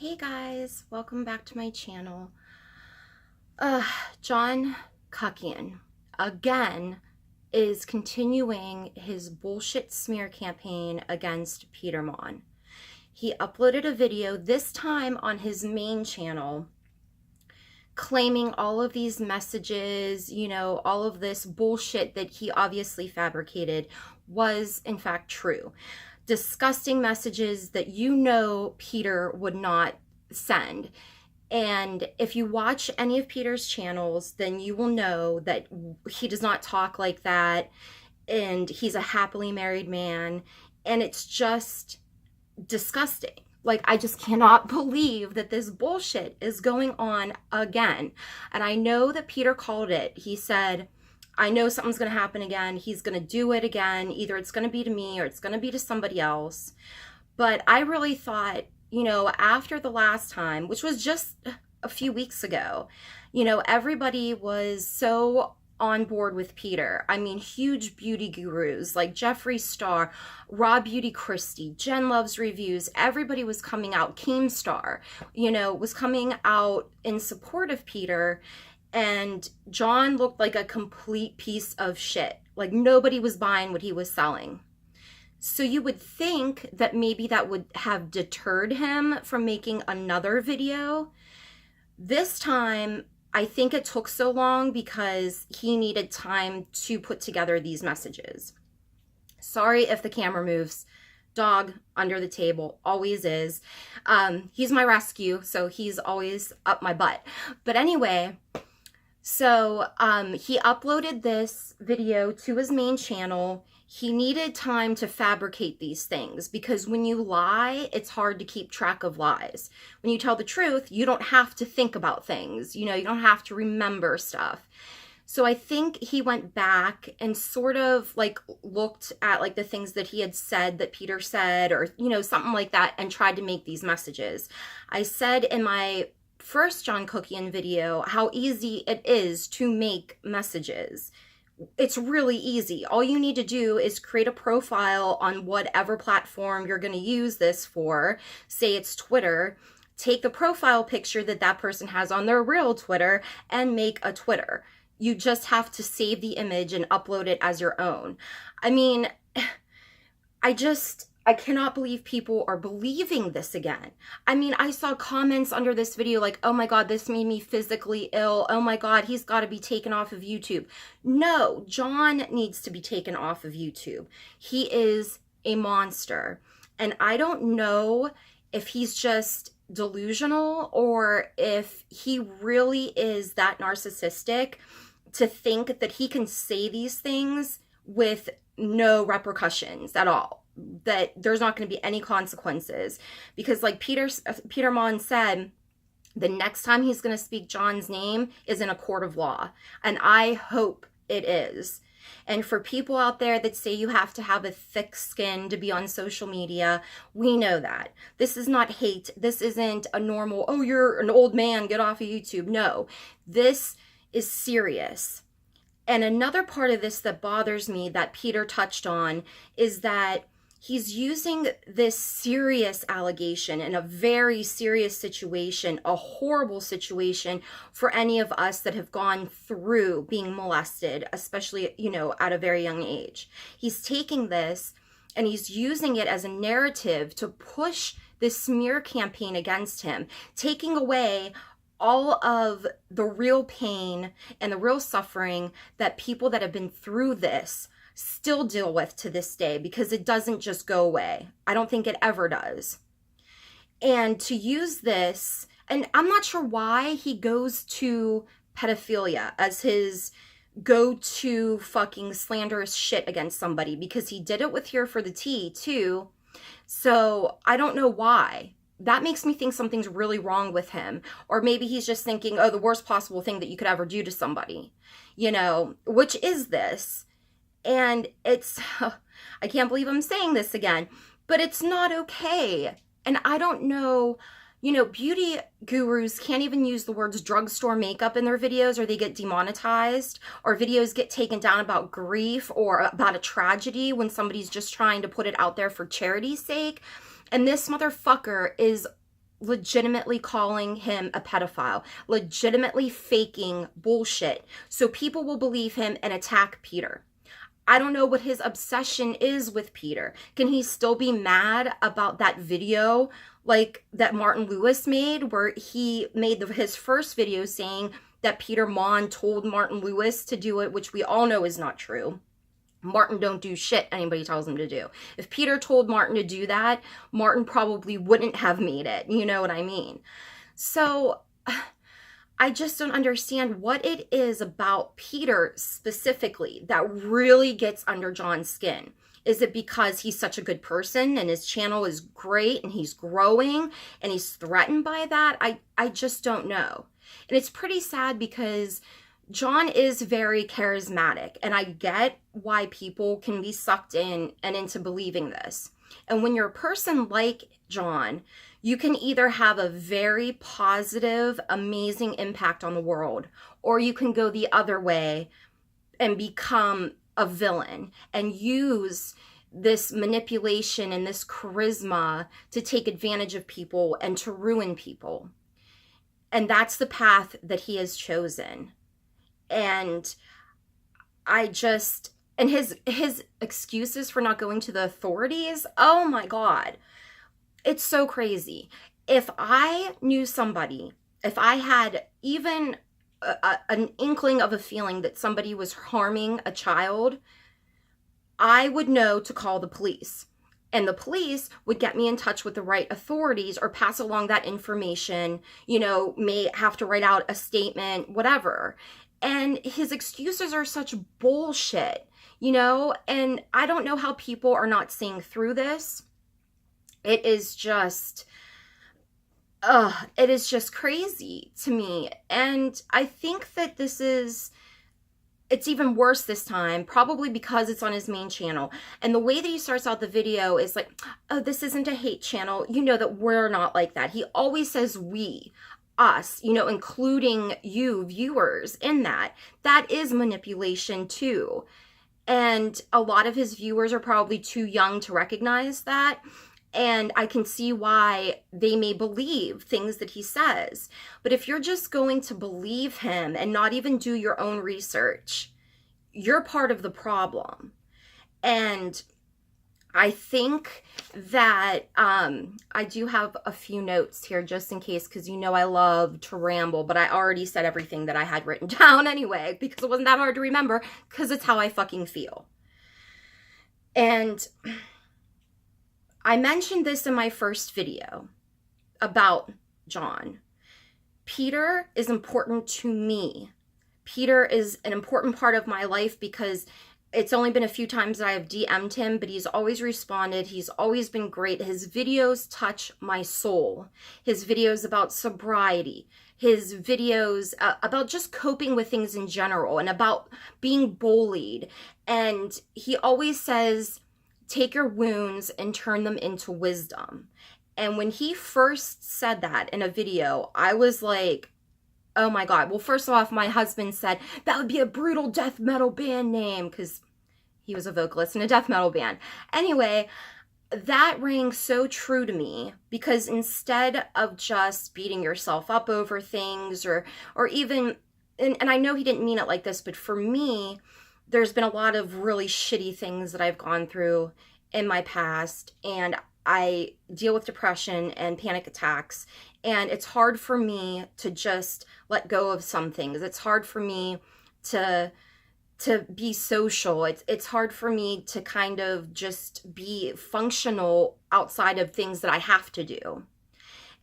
Hey guys, welcome back to my channel. John Kuckian, again, is continuing his bullshit smear campaign against Peter Mon. He uploaded a video, this time on his main channel, claiming all of these messages, all of this bullshit that he obviously fabricated was in fact true. Disgusting messages that Peter would not send. And if you watch any of Peter's channels, then you will know that he does not talk like that, and he's a happily married man, and it's just disgusting. Like, I just cannot believe that this bullshit is going on again. And I know that Peter called it. He said, I know something's going to happen again. He's going to do it again. Either it's going to be to me or it's going to be to somebody else. But I really thought, after the last time, which was just a few weeks ago, everybody was so on board with Peter. I mean, huge beauty gurus like Jeffree Star, Raw Beauty Christie, Jen Loves Reviews, everybody was coming out. Keemstar, was coming out in support of Peter. And John looked like a complete piece of shit. Like, nobody was buying what he was selling. So you would think that maybe that would have deterred him from making another video. This time, I think it took so long because he needed time to put together these messages. Sorry if the camera moves. Dog under the table, always is. He's my rescue, so he's always up my butt. But anyway, so he uploaded this video to his main channel. He needed time to fabricate these things because when you lie, it's hard to keep track of lies. When you tell the truth, you don't have to think about things. You don't have to remember stuff. So I think he went back and sort of looked at the things that he had said that Peter said, or, something like that, and tried to make these messages. I said in my first John Kuckian video how easy it is to make messages. It's really easy. All you need to do is create a profile on whatever platform you're going to use this for. Say it's Twitter. Take the profile picture that person has on their real Twitter and make a Twitter. You just have to save the image and upload it as your own. I mean, I cannot believe people are believing this again. I mean, I saw comments under this video like, oh my God, this made me physically ill. Oh my God, he's got to be taken off of YouTube. No, John needs to be taken off of YouTube. He is a monster. And I don't know if he's just delusional or if he really is that narcissistic to think that he can say these things with no repercussions at all, that there's not going to be any consequences. Because like Peter Mon said, the next time he's going to speak John's name is in a court of law. And I hope it is. And for people out there that say you have to have a thick skin to be on social media, we know that. This is not hate. This isn't a normal, oh, you're an old man, get off of YouTube. No, this is serious. And another part of this that bothers me that Peter touched on is that he's using this serious allegation in a very serious situation, a horrible situation for any of us that have gone through being molested, especially, at a very young age. He's taking this and he's using it as a narrative to push this smear campaign against him, taking away all of the real pain and the real suffering that people that have been through this still deal with to this day, because it doesn't just go away. I don't think it ever does. And to use this, and I'm not sure why he goes to pedophilia as his go-to fucking slanderous shit against somebody, because he did it with Here for the Tea too. So I don't know why. That makes me think something's really wrong with him. Or maybe he's just thinking, oh, the worst possible thing that you could ever do to somebody, which is this. And it's, I can't believe I'm saying this again, but it's not okay. And I don't know, beauty gurus can't even use the words drugstore makeup in their videos or they get demonetized, or videos get taken down about grief or about a tragedy when somebody's just trying to put it out there for charity's sake. And this motherfucker is legitimately calling him a pedophile, legitimately faking bullshit so people will believe him and attack Peter. I don't know what his obsession is with Peter. Can he still be mad about that video like that Martin Lewis made, where he made his first video saying that Peter Mon told Martin Lewis to do it, which we all know is not true. Martin don't do shit anybody tells him to do. If Peter told Martin to do that, Martin probably wouldn't have made it. You know what I mean? So I just don't understand what it is about Peter specifically that really gets under John's skin. Is it because he's such a good person and his channel is great and he's growing and he's threatened by that? I just don't know. And it's pretty sad because John is very charismatic, and I get why people can be sucked in and into believing this. And when you're a person like John, you can either have a very positive, amazing impact on the world, or you can go the other way and become a villain and use this manipulation and this charisma to take advantage of people and to ruin people. And that's the path that he has chosen. And his excuses for not going to the authorities, oh my God, it's so crazy. If I knew somebody, if I had even an inkling of a feeling that somebody was harming a child, I would know to call the police. And the police would get me in touch with the right authorities or pass along that information, may have to write out a statement, whatever. And his excuses are such bullshit, and I don't know how people are not seeing through this. It is just crazy to me. And I think that it's even worse this time, probably because it's on his main channel. And the way that he starts out the video is like, oh, this isn't a hate channel. You know that we're not like that. He always says we, us, including you viewers in that. That is manipulation too. And a lot of his viewers are probably too young to recognize that. And I can see why they may believe things that he says. But if you're just going to believe him and not even do your own research, you're part of the problem. And I think that I do have a few notes here just in case, because I love to ramble, but I already said everything that I had written down anyway, because it wasn't that hard to remember, because it's how I fucking feel. And I mentioned this in my first video about John. Peter is important to me. Peter is an important part of my life because it's only been a few times that I have DM'd him, but he's always responded. He's always been great. His videos touch my soul. His videos about sobriety, his videos about just coping with things in general and about being bullied. And he always says, take your wounds and turn them into wisdom. And when he first said that in a video, I was like, oh my God. Well, first off, my husband said that would be a brutal death metal band name because he was a vocalist in a death metal band. Anyway, that rang so true to me because instead of just beating yourself up over things or even, and I know he didn't mean it like this, but for me, there's been a lot of really shitty things that I've gone through in my past, and I deal with depression and panic attacks, and it's hard for me to just let go of some things. It's hard for me to be social. It's hard for me to kind of just be functional outside of things that I have to do.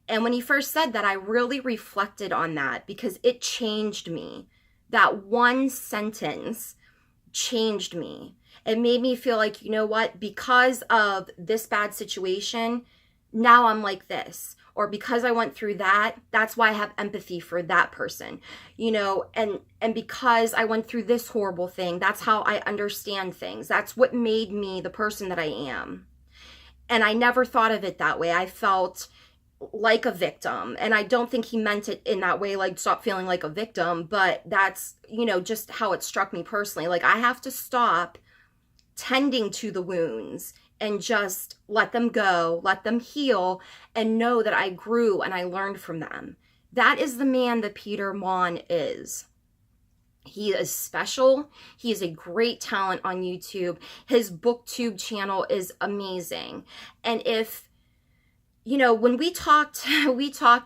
And when he first said that, I really reflected on that because it changed me. That one sentence changed me. It made me feel like, you know what, because of this bad situation, now I'm like this. Or because I went through that, that's why I have empathy for that person, and because I went through this horrible thing, that's how I understand things. That's what made me the person that I am. And I never thought of it that way. I felt like a victim. And I don't think he meant it in that way, like stop feeling like a victim, but that's, just how it struck me personally. Like I have to stop tending to the wounds and just let them go, let them heal, and know that I grew and I learned from them. That is the man that Peter Mon is. He is special. He is a great talent on YouTube. His booktube channel is amazing. And if, you know, when we talked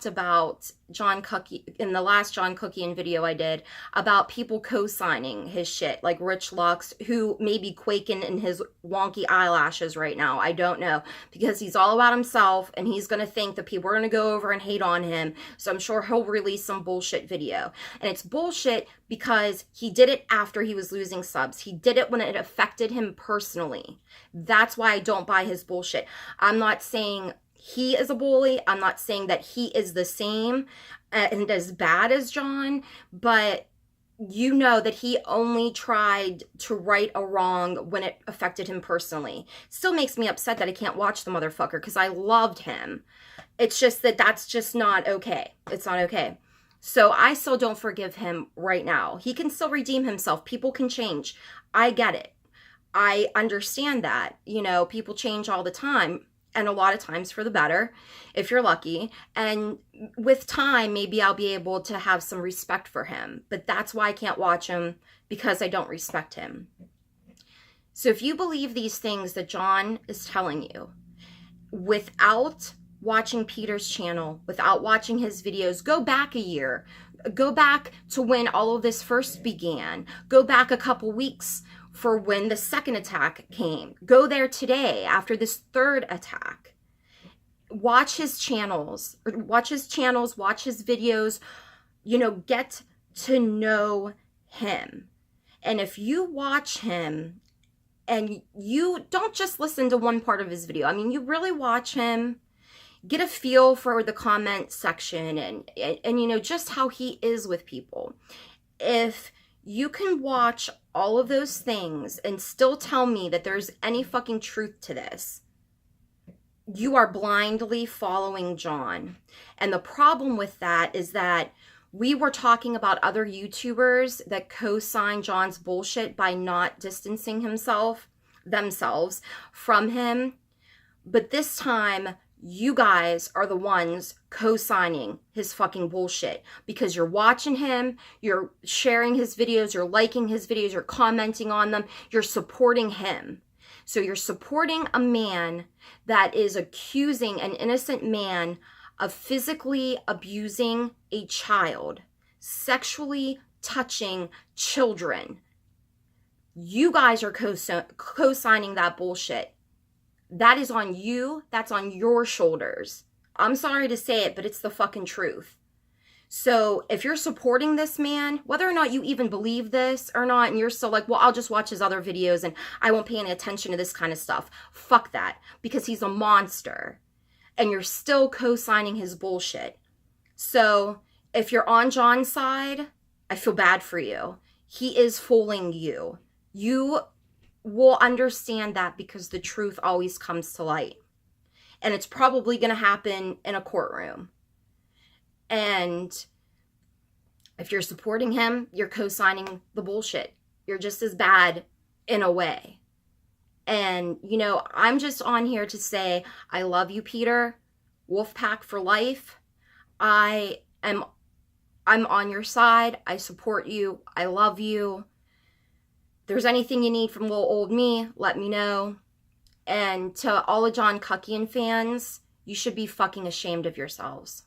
about John Kuckian, in the last John Kuckian video I did, about people co-signing his shit, like Rich Lux, who may be quaking in his wonky eyelashes right now. I don't know, because he's all about himself, and he's going to think that people are going to go over and hate on him. So I'm sure he'll release some bullshit video. And it's bullshit because he did it after he was losing subs. He did it when it affected him personally. That's why I don't buy his bullshit. I'm not saying he is a bully. I'm not saying that he is the same and as bad as John, but you know that he only tried to right a wrong when it affected him personally. Still makes me upset that I can't watch the motherfucker because I loved him. It's just that that's just not okay. It's not okay. So I still don't forgive him right now. He can still redeem himself. People can change. I get it. I understand that. You know, people change all the time. And a lot of times for the better, if you're lucky. And with time, maybe I'll be able to have some respect for him. But that's why I can't watch him, because I don't respect him. So if you believe these things that John is telling you, without watching Peter's channel, without watching his videos, go back a year. Go back to when all of this first began. Go back a couple weeks for when the second attack came. Go there today after this third attack. Watch his channels, watch his videos, you know, get to know him. And if you watch him and you don't just listen to one part of his video, I mean, you really watch him, get a feel for the comment section and you know, just how he is with people. If you can watch all of those things and still tell me that there's any fucking truth to this, you are blindly following John. And the problem with that is that we were talking about other YouTubers that co-sign John's bullshit by not distancing themselves from him. But this time, you guys are the ones co-signing his fucking bullshit, because you're watching him, you're sharing his videos, you're liking his videos, you're commenting on them, you're supporting him. So you're supporting a man that is accusing an innocent man of physically abusing a child, sexually touching children. You guys are co-signing that bullshit. That is on you. That's on your shoulders. I'm sorry to say it, but it's the fucking truth. So if you're supporting this man, whether or not you even believe this or not, and you're still like, well, I'll just watch his other videos and I won't pay any attention to this kind of stuff. Fuck that, because he's a monster. And you're still co-signing his bullshit. So if you're on John's side, I feel bad for you. He is fooling you. You will understand that because the truth always comes to light. And it's probably going to happen in a courtroom. And if you're supporting him, you're co-signing the bullshit. You're just as bad in a way. And, you know, I'm just on here to say, I love you, Peter. Wolfpack for life. I'm on your side. I support you. I love you. If there's anything you need from little old me, let me know. And to all of John Kuckian fans, you should be fucking ashamed of yourselves.